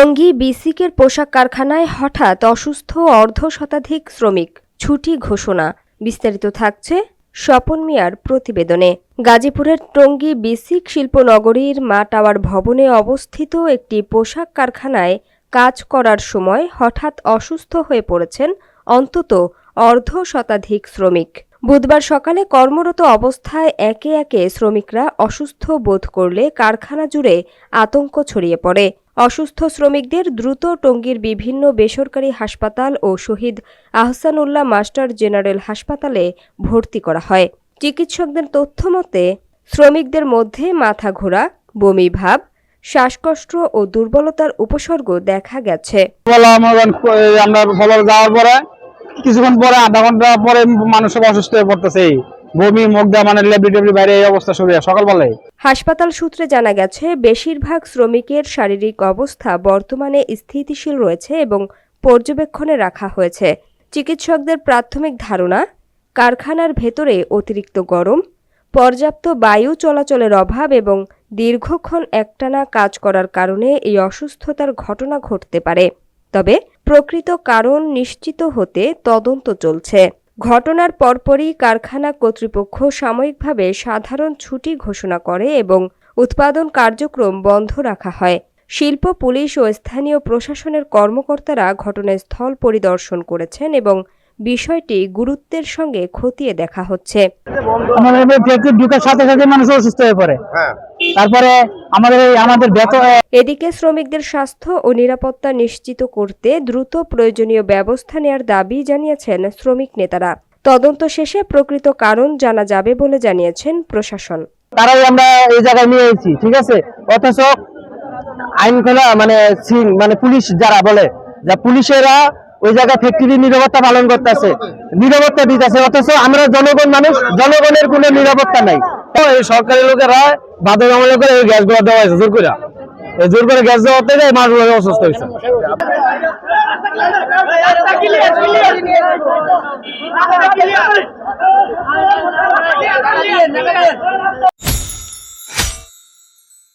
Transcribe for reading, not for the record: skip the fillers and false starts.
টঙ্গী বিসিকের পোশাক কারখানায় হঠাৎ অসুস্থ অর্ধশতাধিক শ্রমিক, ছুটি ঘোষণা। বিস্তারিত থাকছে স্বপন মিয়ার প্রতিবেদনে। গাজীপুরের টঙ্গী বিসিক শিল্পনগরীর মা টাওয়ার ভবনে অবস্থিত একটি পোশাক কারখানায় কাজ করার সময় হঠাৎ অসুস্থ হয়ে পড়েছেন অন্তত অর্ধশতাধিক শ্রমিক। বুধবার সকালে কর্মরত অবস্থায় একে একে শ্রমিকরা অসুস্থ বোধ করলে কারখানা জুড়ে আতঙ্ক ছড়িয়ে পড়ে। অসুস্থ শ্রমিকদের দ্রুত টঙ্গীর বিভিন্ন বেসরকারি হাসপাতাল ও শহীদ আহসানুল্লাহ মাস্টার জেনারেল হাসপাতালে ভর্তি করা হয়। চিকিৎসকদের তথ্যমতে শ্রমিকদের মধ্যে মাথা ঘোরা, বমি ভাব, শ্বাসকষ্ট ও দুর্বলতার উপসর্গ দেখা গেছে। কিছুক্ষণ পরে আধা ঘন্টা পরে মানুষ অসুস্থ হয়ে পড়তেছে, বমি, মুখ দেওয়া, মানে লেবরি বাইরে এই অবস্থা শুরু হয় সকালবেলায়। হাসপাতাল সূত্রে জানা গেছে, বেশিরভাগ শ্রমিকের শারীরিক অবস্থা বর্তমানে স্থিতিশীল রয়েছে এবং পর্যবেক্ষণে রাখা হয়েছে। চিকিৎসকদের প্রাথমিক ধারণা, কারখানার ভেতরে অতিরিক্ত গরম, পর্যাপ্ত বায়ু চলাচলের অভাব এবং দীর্ঘক্ষণ একটানা কাজ করার কারণে এই অসুস্থতার ঘটনা ঘটতে পারে। তবে প্রকৃত কারণ নিশ্চিত হতে তদন্ত চলছে। ঘটনার পরপরই কারখানা কর্তৃপক্ষ সাময়িকভাবে সাধারণ ছুটি ঘোষণা করে এবং উৎপাদন কার্যক্রম বন্ধ রাখা হয়। শিল্প পুলিশ ও স্থানীয় প্রশাসনের কর্মকর্তারা ঘটনাস্থল পরিদর্শন করেছেন এবং বিষয়টি গুরুত্বের সঙ্গে খতিয়ে দেখা হচ্ছে। এদিকে শ্রমিকদের স্বাস্থ্য ও নিরাপত্তা নিশ্চিত করতে দ্রুত প্রয়োজনীয় ব্যবস্থা নেওয়ার দাবি জানিয়েছেন শ্রমিক নেতারা। তদন্ত শেষে প্রকৃত কারণ জানা যাবে বলে জানিয়েছেন প্রশাসন। তারাই আমরা এই জায়গায় নিয়ে এসেছি, ঠিক আছে। অথচ আইন খোলা মানে পুলিশ যারা বলে, যা পুলিশেরা ওই জায়গায় ফ্যাক্টরি নিরাপত্তা পালন করতেছে, নিরাপত্তা দিতেছে, অথচ আমরা জনগণ মানুষ, জনগণের কোনো নিরাপত্তা নাই। এই সরকারি লোকেরা বাধা আমলে করে এই গ্যাস গুলো দেওয়া হয়েছে, জোর করে গ্যাস দেওয়া হতে যায়, মানুষ অসুস্থ হয়েছে।